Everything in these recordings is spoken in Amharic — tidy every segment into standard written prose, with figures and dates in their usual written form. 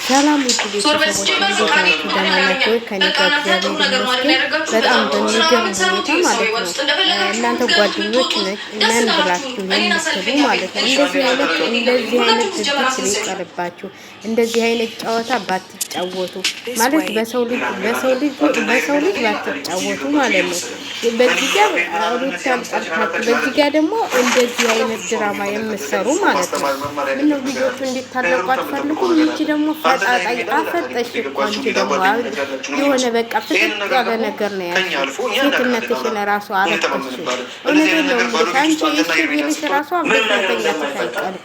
ሰላም ውድ ቤተሰቦች እንዴት ናችሁ? ደህና ናችሁ? ከኔ ጋር እግዚአብሔር ይመስገን በጣም በሚገርም ሁኔታ ማለት ነው። እናንተ ጓደኞች ነን ብላችሁ የምትሉ ማለት ነው እንደዚህ አይነት ድርጊት ሊቀርባችሁ እንደዚህ አይነት ጨዋታ ባትጫወቱ ማለት በሰው ልጅ ባትጫወቱ ማለት ነው። በዚህ ጋር ሩታን ጠርታችሁ በዚህ ጋር ደግሞ እንደዚህ አይነት ድራማ የምትሰሩ ማለት ነው። ምነው ልጆቹ እንዲታለቁ አትፈልጉም? ይቺ ደግሞ ፈጣጣይ አፈጠሽ እኮ አንቺ ደግሞ የሆነ በቃ ፍጥጥ ያለ ነገር ነው ያልሽው። ሴትነትሽን ራሱ አረከሽ። እውነቴን ነው የምልሽ አንቺ እሺ ቢልሽ ራሱ አበዛተኛ ተሳይቀር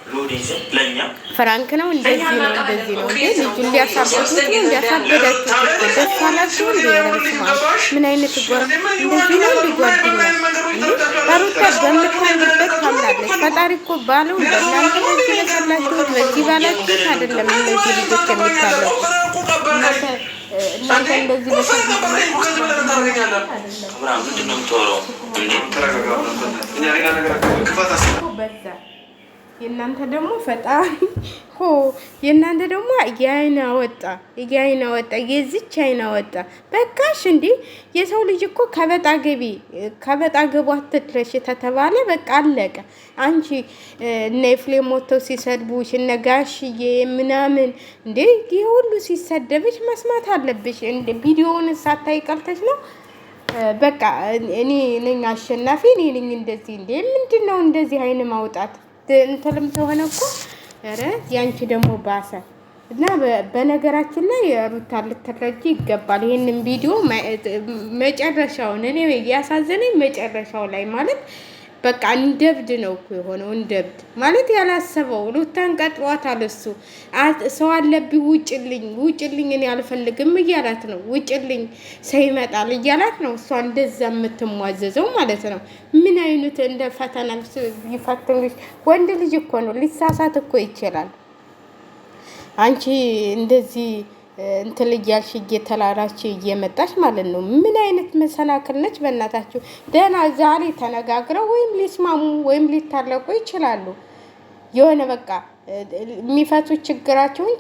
ፍራንክ ነው እንደዚህ ነው እንዴ ልጁን ሊያሳብዱት ነው እንዲያሳበዳችሁ ደስ አላችሁ እንዴ? ረስማ ምን አይነት ጓር እንደዚህ ነው ሊጓደኛ ታሩታ በምታይበት ታምናለች። ፈጣሪ እኮ ባለው ለእናንተ ስለሰላችሁ በዚህ ባላችሁ አይደለም እንደዚህ ልጆች የሚታለው እናንተ እንደዚህ በዛ የእናንተ ደግሞ ፈጣሪ የእናንተ ደግሞ የአይን አወጣ የዚች አይን አወጣ። በቃሽ እንዴ የሰው ልጅ እኮ ከበጣ ገቡ አትድረሽ ተተባለ በቃ አለቀ። አንቺ እነ ኤፍሬም ሞተው ሲሰድቡሽ እነ ጋሽዬ ምናምን እንዴ ይሄ ሁሉ ሲሰደብሽ መስማት አለብሽ። እንደ ቪዲዮውን ሳታይ ቀርተሽ ነው በቃ እኔ ነኝ አሸናፊ እኔ ነኝ እንደዚህ እንዴ ምንድነው እንደዚህ አይን ማውጣት እንትልም ተሆነ እኮ ኧረ ያንቺ ደግሞ ባሰ እና በነገራችን ላይ ሩታ ልትረጂ ይገባል። ይሄንን ቪዲዮ መጨረሻውን እኔ ያሳዘነኝ መጨረሻው ላይ ማለት በቃ እንደብድ ነው እኮ የሆነው። እንደብድ ማለት ያላሰበው ሩታን ቀጥሯታል። እሱ ሰው አለብኝ ውጭልኝ እኔ አልፈልግም እያላት ነው። ውጭልኝ ሰው ይመጣል እያላት ነው። እሷ እንደዛ የምትሟዘዘው ማለት ነው። ምን አይነት እንደ ፈተና ይፈትንሽ። ወንድ ልጅ እኮ ነው ሊሳሳት እኮ ይችላል። አንቺ እንደዚህ እንትን እያልሽ እየተላላች እየመጣች ማለት ነው። ምን አይነት መሰናክል ነች? በእናታችሁ ደህና ዛሬ ተነጋግረው ወይም ሊስማሙ ወይም ሊታረቁ ይችላሉ። የሆነ በቃ የሚፈቱ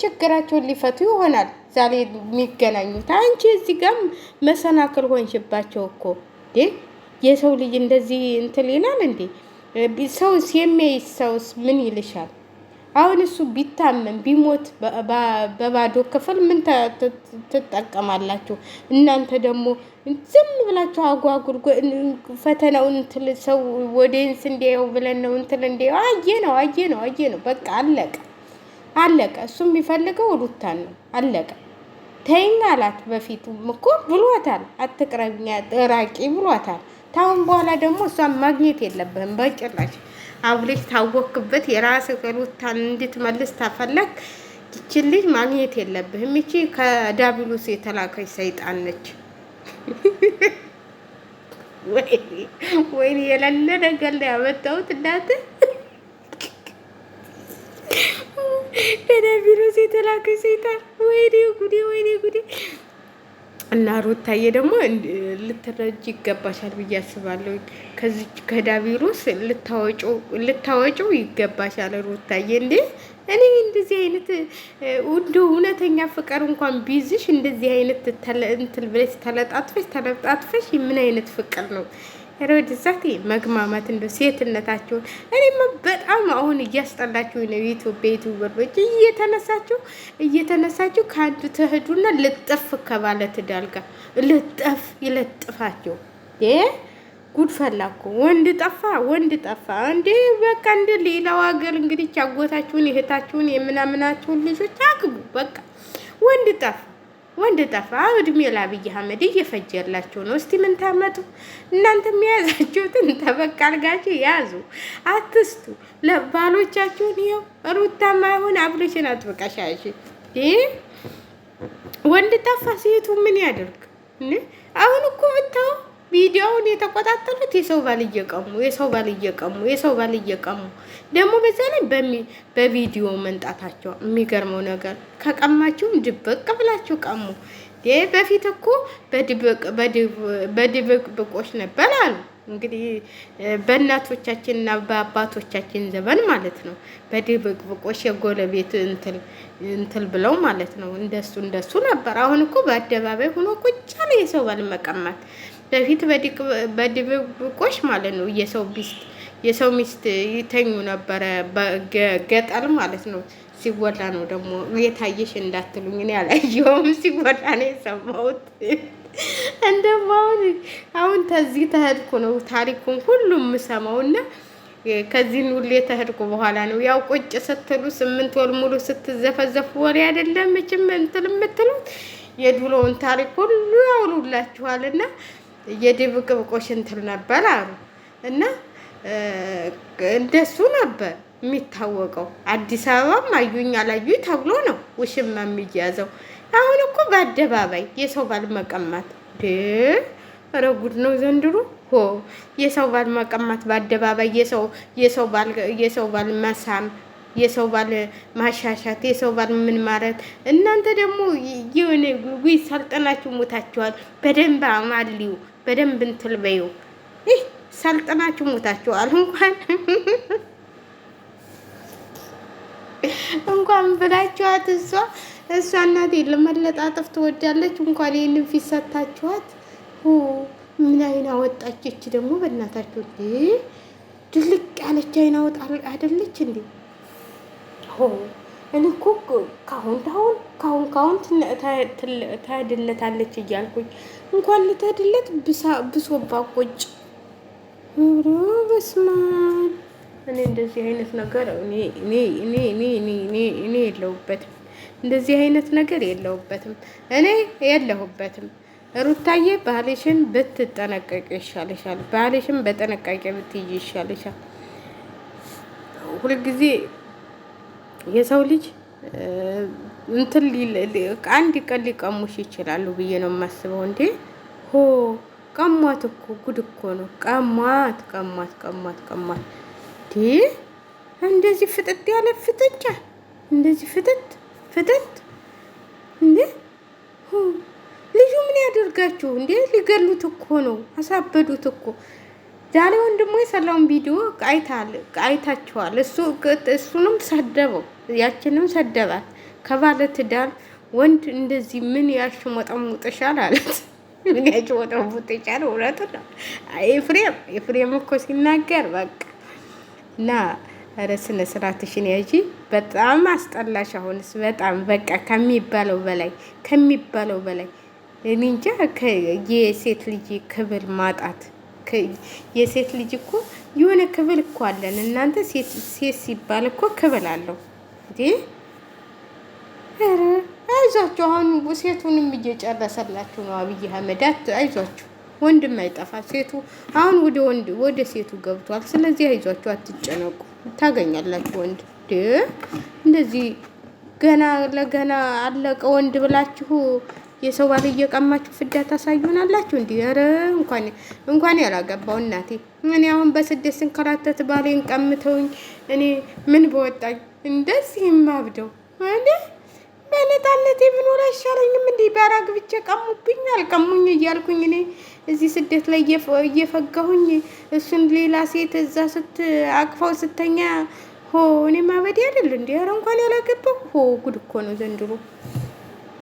ችግራቸውን ሊፈቱ ይሆናል ዛሬ የሚገናኙት። አንቺ እዚህ ጋር መሰናክል ሆንሽባቸው እኮ የሰው ልጅ እንደዚህ እንትን ይላል እንዴ? ሰውስ የሚያይ ሰውስ ምን ይልሻል? አሁን እሱ ቢታመም ቢሞት በባዶ ክፍል ምን ትጠቀማላችሁ? እናንተ ደግሞ ዝም ብላችሁ አጓጉር ፈተናውን እንትን ሰው ወዴንስ እንዲያው ብለን ነው እንትን እንዲያው አየ ነው በቃ አለቀ። እሱም የሚፈልገው ሩታን ነው አለቀ። ተይኝ አላት። በፊቱም እኮ ብሏታል፣ አትቅረብኛ ራቂ ብሏታል። ታውን በኋላ ደግሞ እሷን ማግኘት የለብህም በጭራሽ። አብሬሽ ታወክበት የራስህ ሩታን እንድትመልስ ታፈለክ ይቺን ልጅ ማግኘት የለብህም። ይቺ ከዳቢሎስ የተላከች ሰይጣን ነች። ወይኔ የሌለ ነገር ላይ ያመጣሁት እናት ከዳቢሎስ የተላከች ሰይጣን። ወይኔ ጉዴ እና ሩታዬ ደግሞ ልትረጅ ይገባሻል ብዬ አስባለሁ። ከዚህ ከዳቢሎስ ልታወጪው ይገባሻል ሩታዬ። እንዴ እኔ እንደዚህ አይነት እውነተኛ ፍቅር እንኳን ቢይዝሽ እንደዚህ አይነት እንትን ብለሽ ተለጣጥፈሽ ምን አይነት ፍቅር ነው? ረድዛት መግማማት እንደ ሴትነታቸውን እኔማ በጣም አሁን እያስጠላችሁ ነው። ዩቲዩበሮች እየተነሳችሁ ከአንዱ ትሄዱና ልጥፍ ከባለ ትዳር ጋር ይለጥፋቸው። ጉድ ፈላኩ። ወንድ ጠፋ እንዴ በቃ እንደ ሌላው ሀገር እንግዲህ አጎታችሁን እህታችሁን የምናምናችሁን ልጆች አግቡ። በቃ ወንድ ጠፋ። እድሜ ለአብይ አህመድ እየፈጀላቸው ነው። እስቲ ምን ታመጡ እናንተ? የሚያዛችሁትን ተበቃ አድርጋችሁ ያዙ፣ አትስቱ ለባሎቻችሁን። ይኸው ሩታማ ይሁን አብሬሽን አጥብቀሻሽ ወንድ ጠፋ። ሴቱ ምን ያደርግ? አሁን እኮ ብታው ቪዲዮውን የተቆጣጠሩት የሰው ባል እየቀሙ ደግሞ በዛ ላይ በቪዲዮ መንጣታቸው። የሚገርመው ነገር ከቀማችሁም ድብቅ ብላችሁ ቀሙ። በፊት እኮ በድብቅብቆች ነበር አሉ። እንግዲህ በእናቶቻችንና በአባቶቻችን ዘመን ማለት ነው። በድብቅብቆሽ የጎረቤት እንትል ብለው ማለት ነው። እንደሱ ነበር። አሁን እኮ በአደባባይ ሆኖ ቁጭ ያለ የሰው ባል መቀማት። በፊት በድብቅብቆሽ ማለት ነው የሰው ሚስት ይተኙ ነበረ ገጠር ማለት ነው። ሲወላ ነው ደግሞ የታየሽ እንዳትሉኝ፣ እኔ አላየሁም። ሲወላ ነው የሰማሁት። እንደውም አሁን ተዚህ ተሄድኩ ነው ታሪኩን ሁሉም የምሰማውና ከዚህ ሁሉ የተሄድኩ በኋላ ነው። ያው ቁጭ ስትሉ 8 ወር ሙሉ ስትዘፈዘፉ ወሬ አይደለም መቼም እንትን የምትሉት የድሮውን ታሪክ ሁሉ ያውሉላችኋልና የድብቅብቆሽ እንትን ነበር አሉ እና እንደሱ ነበር የሚታወቀው። አዲስ አበባም አዩኝ አላዩኝ ተብሎ ነው ውሽማ የሚያዘው። አሁን እኮ በአደባባይ የሰው ባል መቀማት ኧረ ጉድ ነው ዘንድሮ። የሰው ባል መቀማት በአደባባይ የሰው ባል መሳም፣ የሰው ባል ማሻሻት፣ የሰው ባል ምን ማለት። እናንተ ደግሞ የሆነ ሰልጠናችሁ ሞታችኋል። በደንብ አማልዩ፣ በደንብ እንትን በዩ። ሰልጠናችሁ ሞታችኋል። እንኳን ብላችኋት እሷ እናቴ ለመለጣጠፍ ትወዳለች። እንኳን ይሄንን ፊት ሰታችኋት። ምን አይና ወጣች እቺ ደግሞ በእናታችሁ ድልቅ ያለች አይና ወጣ አይደለች እንዴ? እኔ እኮ ካሁን ታድለታለች እያልኩኝ እንኳን ልትድለት ብሶባ ቁጭ በስመ አብ። እኔ እንደዚህ አይነት ነገር እኔ የለሁበትም። እንደዚህ አይነት ነገር የለሁበትም። እኔ የለሁበትም። ሩታዬ ባህልሽን ብትጠነቀቂ ይሻልሻል። ባህልሽን በጥንቃቄ ብትይዥ ይሻልሻል። ሁልጊዜ የሰው ልጅ እንትን አንድ ቀን ሊቀሙሽ ይችላሉ ብዬ ነው የማስበው። እንዴ ቀሟት እኮ ጉድ እኮ ነው። ቀሟት እንደዚህ ፍጥጥ ያለ ፍጥጫ እንደዚህ ፍጥጥ እንዴ! ልጁ ምን ያደርጋችሁ እንዴ? ሊገሉት እኮ ነው። አሳበዱት እኮ። ዛሬ ወንድሞ የሰራውን ቪዲዮ አይታችኋል። እሱንም ሰደበው፣ ያችንም ሰደባት። ከባለ ትዳር ወንድ እንደዚህ ምን ያሽሞጠሙጥሻል አለት። ምን ያሽሞጠሙጥሻል? እውነቱ ነው። ኤፍሬም እኮ ሲናገር በቃ እና ኧረ ስነ ስርዓትሽን ያዢ። በጣም አስጠላሽ። አሁንስ በጣም በቃ ከሚባለው በላይ እኔ እንጃ። የሴት ልጅ ክብር ማጣት። የሴት ልጅ እኮ የሆነ ክብር እኮ አለን እናንተ። ሴት ሲባል እኮ ክብር አለው እንዴ! ኧረ አይዟችሁ። አሁን ሴቱንም እየጨረሰላችሁ ነው አብይ አህመድ። አይዟችሁ፣ ወንድም አይጠፋ። ሴቱ አሁን ወደ ሴቱ ገብቷል። ስለዚህ አይዟችሁ፣ አትጨነቁ፣ ታገኛላችሁ ወንድ። እንደዚህ ገና ለገና አለቀ ወንድ ብላችሁ የሰው ባል እየቀማችሁ ፍዳ ታሳዩናላችሁ። እንዲ ኧረ እንኳን ያላገባው እናቴ። እኔ አሁን በስደት ስንከራተት ባሌን ቀምተውኝ እኔ ምን በወጣኝ እንደዚህ የማብደው እንዴ? በነጣነቴ ብኖር አይሻለኝም? እንዲህ ባራግ ብቻ ቀሙብኝ አልቀሙኝ እያልኩኝ እኔ እዚህ ስደት ላይ እየፈጋሁኝ እሱን ሌላ ሴት እዛ አቅፋው ስተኛ እኔ ማበዴ አይደል እንዴ? ኧረ እንኳን ያላገባው ጉድ እኮ ነው ዘንድሮ።